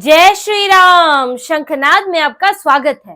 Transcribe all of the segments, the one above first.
जय श्री राम। शंखनाद में आपका स्वागत है।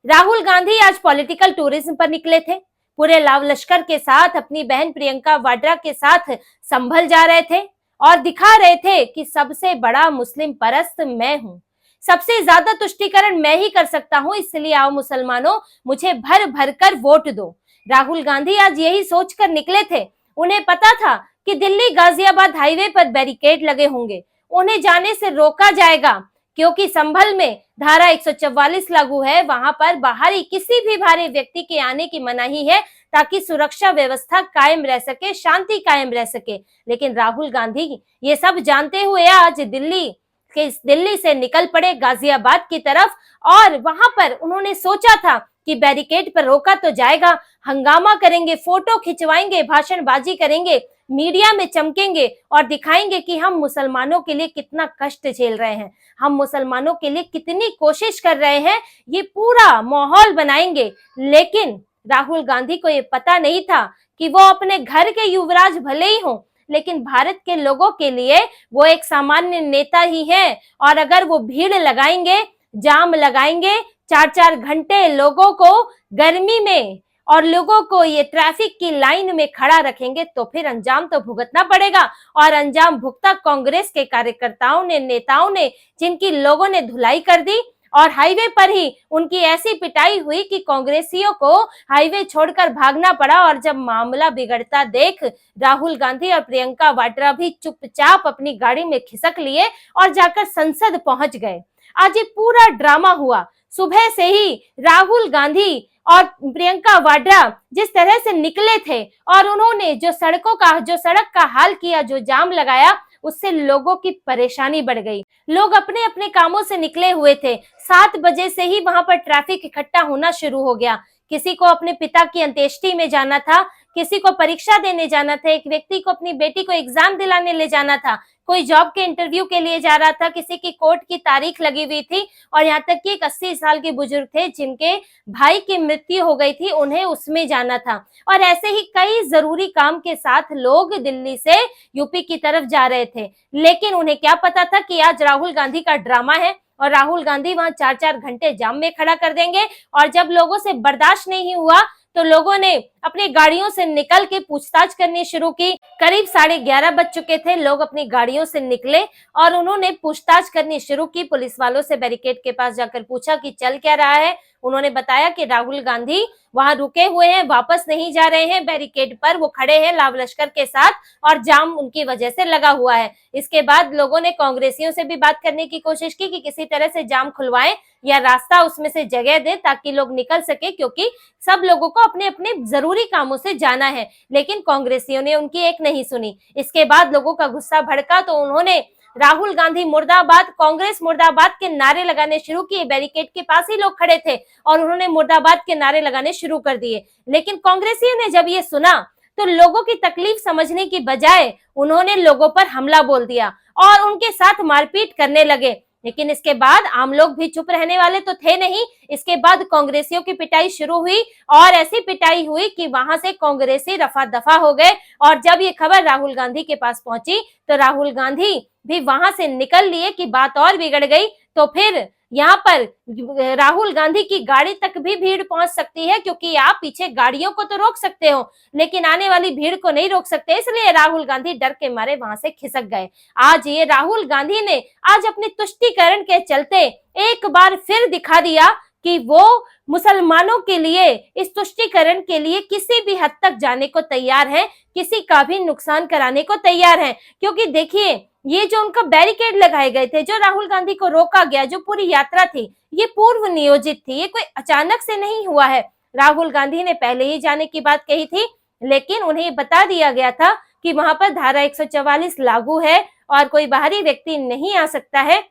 राहुल गांधी आज पॉलिटिकल टूरिज्म पर निकले थे। पूरे लाव लश्कर के साथ अपनी बहन प्रियंका वाड्रा के साथ संभल जा रहे थे और दिखा रहे थे कि सबसे बड़ा मुस्लिम परस्त मैं हूं, सबसे ज्यादा तुष्टीकरण मैं ही कर सकता हूं, इसलिए आओ मुसलमानों मुझे भर भर कर वोट दो। राहुल गांधी आज यही सोचकर निकले थे। उन्हें पता था कि दिल्ली गाजियाबाद हाईवे पर बैरिकेड लगे होंगे, उन्हें जाने से रोका जाएगा क्योंकि संभल में धारा 144 लागू है। वहां पर बाहरी किसी भी भारी व्यक्ति के आने की मनाही है ताकि सुरक्षा व्यवस्था कायम रह सके, शांति कायम रह सके। लेकिन राहुल गांधी ये सब जानते हुए आज दिल्ली से निकल पड़े गाजियाबाद की तरफ और वहां पर उन्होंने सोचा था कि बैरिकेड पर रोका तो जाएगा, हंगामा करेंगे, फोटो खिंचवाएंगे, भाषणबाजी करेंगे, मीडिया में चमकेंगे और दिखाएंगे कि हम मुसलमानों के लिए कितना कष्ट झेल रहे हैं, हम मुसलमानों के लिए कितनी कोशिश कर रहे हैं, ये पूरा माहौल बनाएंगे। लेकिन राहुल गांधी को ये पता नहीं था कि वो अपने घर के युवराज भले ही हों, लेकिन भारत के लोगों के लिए वो एक सामान्य नेता ही है। और अगर वो भीड़ लगाएंगे, जाम लगाएंगे, 4-4 घंटे लोगों को गर्मी में और लोगों को ये ट्रैफिक की लाइन में खड़ा रखेंगे तो फिर अंजाम तो भुगतना पड़ेगा। और अंजाम भुगता कांग्रेस के कार्यकर्ताओं ने, नेताओं ने, जिनकी लोगों ने धुलाई कर दी और हाईवे पर ही उनकी ऐसी पिटाई हुई कि कांग्रेसियों को हाईवे छोड़कर भागना पड़ा। और जब मामला बिगड़ता देख राहुल गांधी और प्रियंका वाड्रा भी चुपचाप अपनी गाड़ी में खिसक लिए और जाकर संसद पहुंच गए। आज ये पूरा ड्रामा हुआ। सुबह से ही राहुल गांधी और प्रियंका वाड्रा जिस तरह से निकले थे और उन्होंने जो सड़क का हाल किया, जो जाम लगाया, उससे लोगों की परेशानी बढ़ गई। लोग अपने अपने कामों से निकले हुए थे। 7 बजे से ही वहां पर ट्रैफिक इकट्ठा होना शुरू हो गया। किसी को अपने पिता की अंत्येष्टि में जाना था, किसी को परीक्षा देने जाना था, एक व्यक्ति को अपनी बेटी को एग्जाम दिलाने ले जाना था, कोई जॉब के इंटरव्यू के लिए जा रहा था, किसी की कोर्ट की तारीख लगी हुई थी और यहाँ तक कि एक 80 साल के बुजुर्ग थे जिनके भाई की मृत्यु हो गई थी, उन्हें उसमें जाना था। और ऐसे ही कई जरूरी काम के साथ लोग दिल्ली से यूपी की तरफ जा रहे थे। लेकिन उन्हें क्या पता था कि आज राहुल गांधी का ड्रामा है और राहुल गांधी वहां 4-4 घंटे जाम में खड़ा कर देंगे। और जब लोगों से बर्दाश्त नहीं हुआ तो लोगों ने अपनी गाड़ियों से निकल के पूछताछ करनी शुरू की। करीब 11:30 बज चुके थे, लोग अपनी गाड़ियों से निकले और उन्होंने पूछताछ करनी शुरू की। पुलिस वालों से बैरिकेड के पास जाकर पूछा कि चल क्या रहा है। उन्होंने बताया कि राहुल गांधी वहां रुके हुए हैं, वापस नहीं जा रहे हैं, बैरिकेड पर वो खड़े हैं लाव लश्कर के साथ और जाम उनकी वजह से लगा हुआ है। इसके बाद लोगों ने कांग्रेसियों से भी बात करने की कोशिश की कि किसी तरह से जाम खुलवाएं या रास्ता उसमें से जगह दे ताकि लोग निकल सके, क्योंकि सब लोगों को अपने अपने जरूरी कामों से जाना है। लेकिन कांग्रेसियों ने उनकी एक नहीं सुनी। इसके बाद लोगों का गुस्सा भड़का तो उन्होंने राहुल गांधी मुर्दाबाद, कांग्रेस मुर्दाबाद के नारे लगाने शुरू किए। बैरिकेड के पास ही लोग खड़े थे और उन्होंने मुर्दाबाद के नारे लगाने शुरू कर दिए। लेकिन कांग्रेसियों ने जब ये सुना तो लोगों की तकलीफ समझने की बजाय उन्होंने लोगों पर हमला बोल दिया और उनके साथ मारपीट करने लगे। लेकिन इसके बाद आम लोग भी चुप रहने वाले तो थे नहीं। इसके बाद कांग्रेसियों की पिटाई शुरू हुई और ऐसी पिटाई हुई कि वहां से कांग्रेसी रफा दफा हो गए। और जब ये खबर राहुल गांधी के पास पहुंची तो राहुल गांधी भी वहां से निकल लिए कि बात और बिगड़ गई। तो फिर यहाँ पर राहुल गांधी की गाड़ी तक भी भीड़ पहुंच सकती है, क्योंकि आप पीछे गाड़ियों को तो रोक सकते हो लेकिन आने वाली भीड़ को नहीं रोक सकते। इसलिए राहुल गांधी डर के मारे वहां से खिसक गए। आज ये राहुल गांधी ने आज अपने तुष्टीकरण के चलते एक बार फिर दिखा दिया कि वो मुसलमानों के लिए, इस तुष्टीकरण के लिए किसी भी हद तक जाने को तैयार है, किसी का भी नुकसान कराने को तैयार है। क्योंकि देखिए, ये जो उनका बैरिकेड लगाए गए थे, जो राहुल गांधी को रोका गया, जो पूरी यात्रा थी, ये पूर्व नियोजित थी, ये कोई अचानक से नहीं हुआ है। राहुल गांधी ने पहले ही जाने की बात कही थी, लेकिन उन्हें बता दिया गया था कि वहां पर धारा 144 लागू है और कोई बाहरी व्यक्ति नहीं आ सकता है।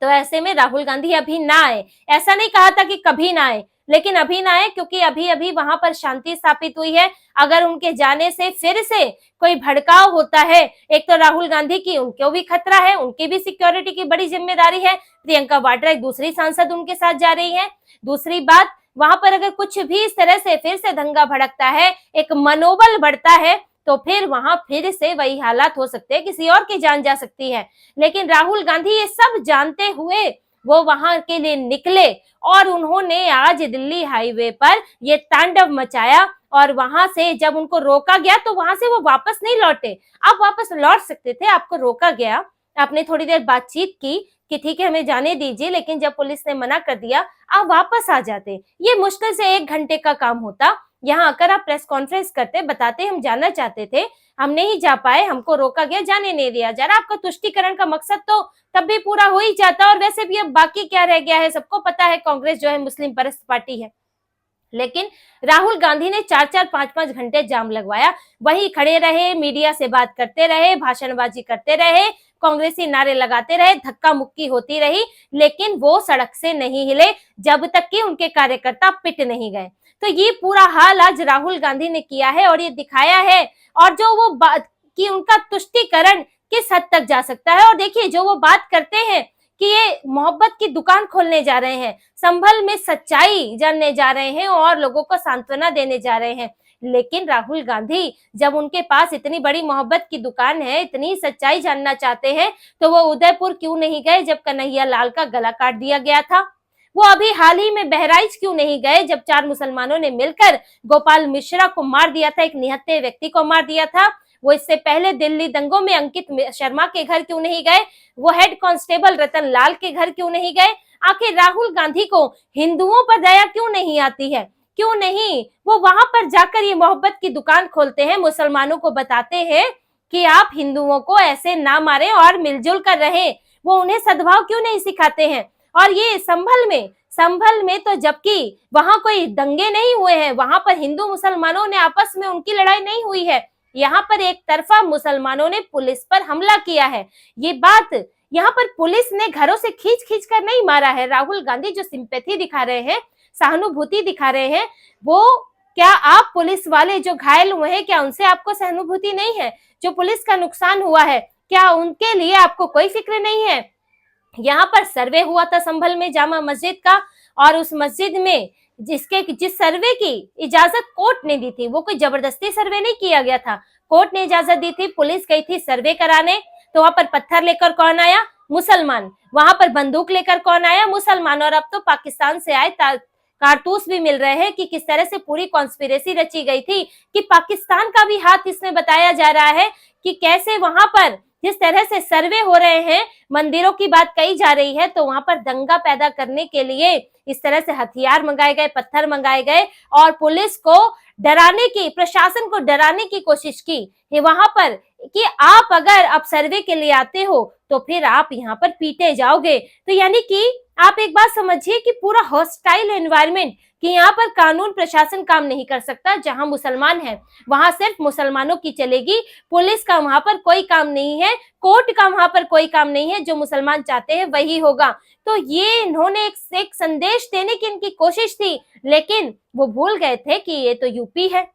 तो ऐसे में राहुल गांधी अभी ना आए। ऐसा नहीं कहा था कि कभी ना आए, लेकिन अभी ना आए क्योंकि अभी अभी वहां पर शांति स्थापित हुई है। अगर उनके जाने से फिर से कोई भड़काव होता है, एक तो राहुल गांधी की, उनको भी खतरा है, उनकी भी सिक्योरिटी की बड़ी जिम्मेदारी है। प्रियंका वाड्रा एक दूसरी सांसद उनके साथ जा रही है। दूसरी बात, वहां पर अगर कुछ भी इस तरह से फिर से दंगा भड़कता है, एक मनोबल बढ़ता है, तो फिर वहां फिर से वही हालात हो सकते हैं, किसी और की जान जा सकती है। लेकिन राहुल गांधी ये सब जानते हुए वो वहां के लिए निकले और उन्होंने आज दिल्ली हाईवे पर ये तांडव मचाया। और वहां से जब उनको रोका गया तो वहां से वो वापस नहीं लौटे। आप वापस लौट सकते थे, आपको रोका गया, आपने थोड़ी देर बातचीत की कि ठीक है हमें जाने दीजिए, लेकिन जब पुलिस ने मना कर दिया आप वापस आ जाते। ये मुश्किल से 1 घंटे का काम होता। यहाँ आकर आप प्रेस कॉन्फ्रेंस करते, बताते हम जाना चाहते थे, हम नहीं जा पाए, हमको रोका गया, जाने नहीं दिया जा रहा। आपका तुष्टीकरण का मकसद तो तब भी पूरा हो ही जाता। और वैसे भी अब बाकी क्या रह गया है, सबको पता है कांग्रेस जो है मुस्लिम परस्त पार्टी है। लेकिन राहुल गांधी ने 4-4, 5-5 घंटे जाम लगवाया, वहीं खड़े रहे, मीडिया से बात करते रहे, भाषणबाजी करते रहे, कांग्रेसी नारे लगाते रहे, धक्का मुक्की होती रही, लेकिन वो सड़क से नहीं हिले जब तक कि उनके कार्यकर्ता पिट नहीं गए। तो ये पूरा हाल आज राहुल गांधी ने किया है और ये दिखाया है। और जो वो बात कि उनका तुष्टीकरण किस हद तक जा सकता है, और देखिए जो वो बात करते हैं कि ये मोहब्बत की दुकान खोलने जा रहे हैं, संभल में सच्चाई जानने जा रहे हैं और लोगों को सांत्वना देने जा रहे हैं। लेकिन राहुल गांधी जब उनके पास इतनी बड़ी मोहब्बत की दुकान है, इतनी सच्चाई जानना चाहते हैं, तो वो उदयपुर क्यों नहीं गए जब कन्हैया लाल का गला काट दिया गया था? वो अभी हाल ही में बहराइच क्यों नहीं गए जब 4 मुसलमानों ने मिलकर गोपाल मिश्रा को मार दिया था, एक निहत्थे व्यक्ति को मार दिया था? वो इससे पहले दिल्ली दंगों में अंकित शर्मा के घर क्यों नहीं गए? वो हेड कांस्टेबल रतन लाल के घर क्यों नहीं गए? आखिर राहुल गांधी को हिंदुओं पर दया क्यों नहीं आती है? क्यों नहीं वो वहां पर जाकर ये मोहब्बत की दुकान खोलते हैं, मुसलमानों को बताते हैं कि आप हिंदुओं को ऐसे ना मारें और मिलजुल कर रहें। वो उन्हें सद्भाव क्यों नहीं सिखाते हैं? और ये संभल में तो जबकि वहां कोई दंगे नहीं हुए हैं, वहां पर हिंदू मुसलमानों ने आपस में उनकी लड़ाई नहीं हुई है, यहाँ पर एक तरफा मुसलमानों ने पुलिस पर हमला किया है। ये बात यहाँ पर पुलिस ने घरों से खींच खींच कर नहीं मारा है। राहुल गांधी जो सिंपैथी दिखा रहे हैं, सहानुभूति दिखा रहे हैं, वो क्या आप पुलिस वाले जो घायल हुए हैं, क्या उनसे आपको सहानुभूति नहीं है? जो पुलिस का नुकसान हुआ है, क्या उनके लिए आपको कोई फिक्र नहीं है? यहाँ पर सर्वे हुआ था संभल में जामा मस्जिद का, और उस मस्जिद में जिस सर्वे की इजाजत कोर्ट ने दी थी, वो कोई जबरदस्ती सर्वे नहीं किया गया था, कोर्ट ने इजाजत दी थी, पुलिस गई थी सर्वे कराने। तो वहां पर पत्थर लेकर कौन आया? मुसलमान। वहां पर बंदूक लेकर कौन आया? मुसलमान। और अब तो पाकिस्तान से आए कारतूस भी मिल रहे हैं कि किस तरह से पूरी कॉन्स्पिरेसी रची गई थी, कि पाकिस्तान का भी हाथ इसमें बताया जा रहा है कि कैसे वहां पर जिस तरह से सर्वे हो रहे हैं, मंदिरों की बात कही जा रही है, तो वहां पर दंगा पैदा करने के लिए इस तरह से हथियार मंगाए गए, पत्थर मंगाए गए और पुलिस को डराने की, प्रशासन को डराने की कोशिश की वहां पर कि आप अगर अब सर्वे के लिए आते हो तो फिर आप यहाँ पर पीटे जाओगे। तो यानी कि आप एक बात समझिए कि पूरा हॉस्टाइल एनवायरनमेंट, कि यहाँ पर कानून प्रशासन काम नहीं कर सकता, जहां मुसलमान है वहां सिर्फ मुसलमानों की चलेगी, पुलिस का वहां पर कोई काम नहीं है, कोर्ट का वहां पर कोई काम नहीं है, जो मुसलमान चाहते हैं वही होगा। तो ये इन्होंने एक संदेश देने की इनकी कोशिश थी, लेकिन वो भूल गए थे कि ये तो यूपी है,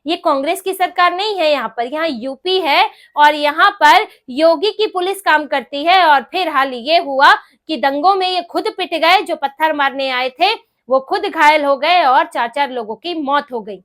ये कांग्रेस की सरकार नहीं है, यहाँ यूपी है और यहाँ पर योगी की पुलिस काम करती है। और फिर हाल ये हुआ कि दंगों में ये खुद पिट गए, जो पत्थर मारने आए थे वो खुद घायल हो गए और 4-4 लोगों की मौत हो गई।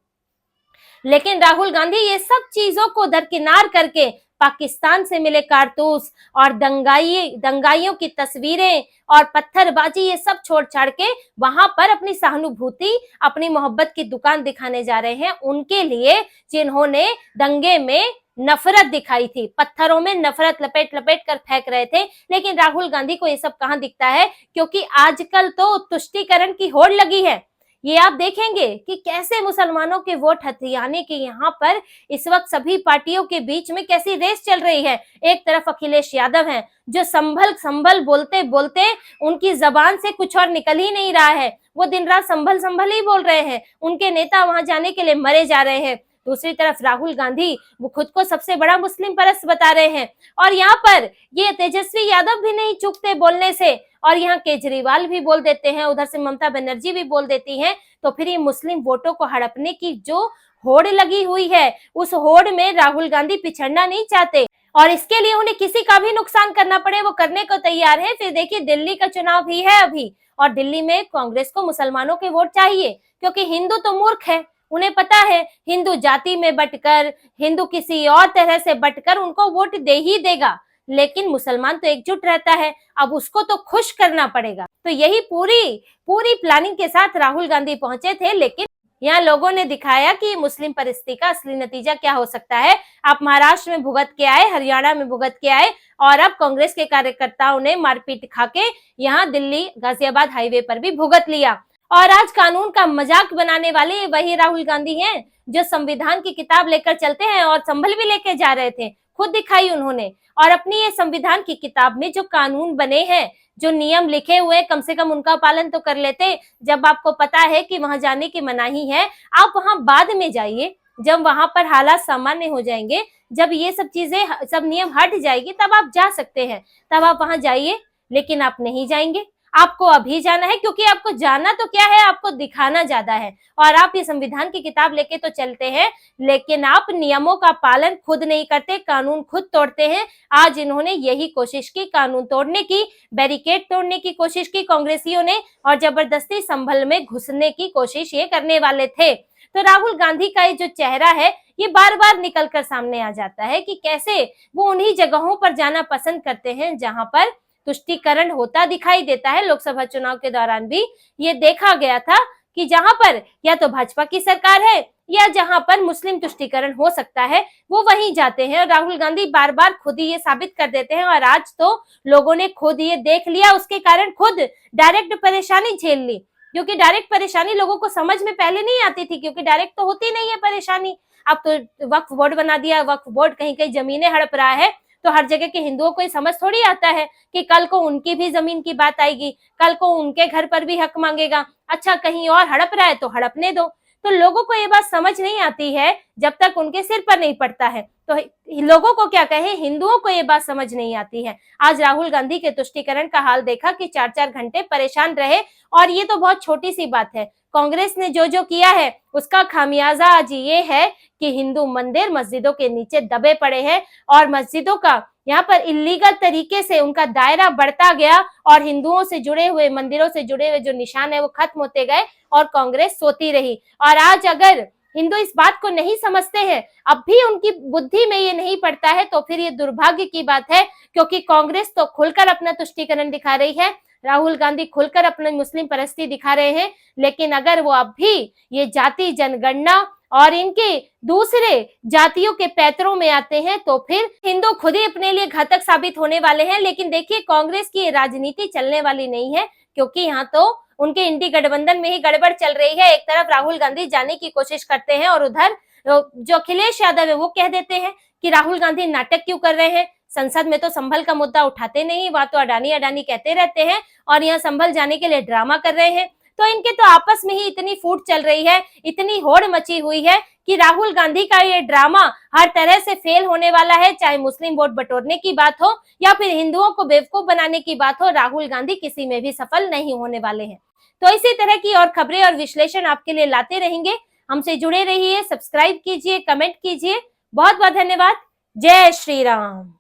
लेकिन राहुल गांधी ये सब चीजों को दरकिनार करके पाकिस्तान से मिले कारतूस और दंगाइयों की तस्वीरें और पत्थरबाजी, ये सब छोड़ छाड़ के वहां पर अपनी सहानुभूति, अपनी मोहब्बत की दुकान दिखाने जा रहे हैं उनके लिए जिन्होंने दंगे में नफरत दिखाई थी, पत्थरों में नफरत लपेट लपेट कर फेंक रहे थे। लेकिन राहुल गांधी को ये सब कहां दिखता है, क्योंकि आजकल तो तुष्टीकरण की होड़ लगी है। ये आप देखेंगे कि कैसे मुसलमानों के वोट हथियाने के यहाँ पर इस वक्त सभी पार्टियों के बीच में कैसी रेस चल रही है। एक तरफ अखिलेश यादव हैं, जो संभल बोलते बोलते उनकी जबान से कुछ और निकल ही नहीं रहा है, वो दिन रात संभल ही बोल रहे हैं, उनके नेता वहां जाने के लिए मरे जा रहे हैं। दूसरी तरफ राहुल गांधी, वो खुद को सबसे बड़ा मुस्लिम परस्त बता रहे हैं, और यहाँ पर ये तेजस्वी यादव भी नहीं चूकते बोलने से, और यहाँ केजरीवाल भी बोल देते हैं, उधर से ममता बनर्जी भी बोल देती हैं। तो फिर ये मुस्लिम वोटों को हड़पने की जो होड़ लगी हुई है, उस होड़ में राहुल गांधी पिछड़ना नहीं चाहते, और इसके लिए उन्हें किसी का भी नुकसान करना पड़े वो करने को तैयार है। फिर देखिए दिल्ली का चुनाव भी है अभी, और दिल्ली में कांग्रेस को मुसलमानों के वोट चाहिए, क्योंकि हिंदू तो मूर्ख है, उन्हें पता है हिंदू जाति में बंटकर, हिंदू किसी और तरह से बंटकर उनको वोट दे ही देगा, लेकिन मुसलमान तो एकजुट रहता है, अब उसको तो खुश करना पड़ेगा। तो यही पूरी प्लानिंग के साथ राहुल गांधी पहुंचे थे, लेकिन यहाँ लोगों ने दिखाया कि मुस्लिम परिस्थिति का असली नतीजा क्या हो सकता है। आप महाराष्ट्र में भुगत के आए, हरियाणा में भुगत के आए, और अब कांग्रेस के कार्यकर्ताओं ने मारपीट खाके यहाँ दिल्ली गाजियाबाद हाईवे पर भी भुगत लिया। और आज कानून का मजाक बनाने वाले वही राहुल गांधी हैं जो संविधान की किताब लेकर चलते हैं, और संभल भी लेके जा रहे थे, खुद दिखाई उन्होंने। और अपनी ये संविधान की किताब में जो कानून बने हैं, जो नियम लिखे हुए, कम से कम उनका पालन तो कर लेते। जब आपको पता है कि वहां जाने की मनाही है, आप वहां बाद में जाइए, जब वहां पर हालात सामान्य हो जाएंगे, जब ये सब चीजें, सब नियम हट जाएगी, तब आप जा सकते हैं, तब आप वहां जाइए। लेकिन आप नहीं जाएंगे, आपको अभी जाना है, क्योंकि आपको जाना तो क्या है, आपको दिखाना ज्यादा है। और आप ये संविधान की किताब लेके तो चलते हैं, लेकिन आप नियमों का पालन खुद नहीं करते, कानून खुद तोड़ते हैं। आज इन्होंने यही कोशिश की, कानून तोड़ने की, बैरिकेड तोड़ने की कोशिश की कांग्रेसियों ने, और जबरदस्ती संभल में घुसने की कोशिश ये करने वाले थे। तो राहुल गांधी का ये जो चेहरा है, ये बार बार निकल कर सामने आ जाता है कि कैसे वो उन्हीं जगहों पर जाना पसंद करते हैं जहां पर तुष्टीकरण होता दिखाई देता है। लोकसभा चुनाव के दौरान भी ये देखा गया था कि जहां पर या तो भाजपा की सरकार है, या जहां पर मुस्लिम तुष्टीकरण हो सकता है, वो वहीं जाते हैं। और राहुल गांधी बार बार खुद ही ये साबित कर देते हैं, और आज तो लोगों ने खुद ये देख लिया, उसके कारण खुद डायरेक्ट परेशानी झेल ली। क्योंकि डायरेक्ट परेशानी लोगों को समझ में पहले नहीं आती थी, क्योंकि डायरेक्ट तो होती नहीं है परेशानी। अब तो वक्फ बोर्ड बना दिया, वक्फ बोर्ड कहीं कहीं जमीनें हड़प रहा है, तो हर जगह के हिंदुओं को ये समझ थोड़ी आता है कि कल को उनकी भी जमीन की बात आएगी, कल को उनके घर पर भी हक मांगेगा। अच्छा, कहीं और हड़प रहा है तो हड़पने दो। तो लोगों को ये बात समझ नहीं आती है जब तक उनके सिर पर नहीं पड़ता है। तो लोगों को क्या कहे, हिंदुओं को ये बात समझ नहीं आती है। आज राहुल गांधी के तुष्टीकरण का हाल देखा कि 4-4 घंटे परेशान रहे, और ये तो बहुत छोटी सी बात है। कांग्रेस ने जो किया है उसका खामियाजा आज ये है कि हिंदू मंदिर मस्जिदों के नीचे दबे पड़े हैं, और मस्जिदों का यहाँ पर इलीगल तरीके से उनका दायरा बढ़ता गया, और हिंदुओं से जुड़े हुए, मंदिरों से जुड़े हुए जो निशान है वो खत्म होते गए, और कांग्रेस सोती रही। और आज अगर हिंदू इस बात को नहीं समझते हैं, अब भी उनकी बुद्धि में ये नहीं पड़ता है, तो फिर ये दुर्भाग्य की बात है। क्योंकि कांग्रेस तो खुलकर अपना तुष्टीकरण दिखा रही है, राहुल गांधी खुलकर अपनी मुस्लिम परिस्थिति दिखा रहे हैं, लेकिन अगर वो अब भी ये जाति जनगणना और इनके दूसरे जातियों के पैतरों में आते हैं, तो फिर हिंदू खुद ही अपने लिए घातक साबित होने वाले हैं। लेकिन देखिए, कांग्रेस की राजनीति चलने वाली नहीं है, क्योंकि यहाँ तो उनके इंडी गठबंधन में ही गड़बड़ चल रही है। एक तरफ राहुल गांधी जाने की कोशिश करते हैं, और उधर जो अखिलेश यादव है वो कह देते हैं कि राहुल गांधी नाटक क्यों कर रहे हैं, संसद में तो संभल का मुद्दा उठाते नहीं, वहां तो अडानी अडानी कहते रहते हैं, और यहाँ संभल जाने के लिए ड्रामा कर रहे हैं। तो इनके तो आपस में ही इतनी फूट चल रही है, इतनी होड़ मची हुई है कि राहुल गांधी का ये ड्रामा हर तरह से फेल होने वाला है। चाहे मुस्लिम वोट बटोरने की बात हो या फिर हिंदुओं को बेवकूफ बनाने की बात हो, राहुल गांधी किसी में भी सफल नहीं होने वाले हैं। तो इसी तरह की और खबरें और विश्लेषण आपके लिए लाते रहेंगे। हमसे जुड़े रहिए, सब्सक्राइब कीजिए, कमेंट कीजिए। बहुत बहुत धन्यवाद। जय श्री राम।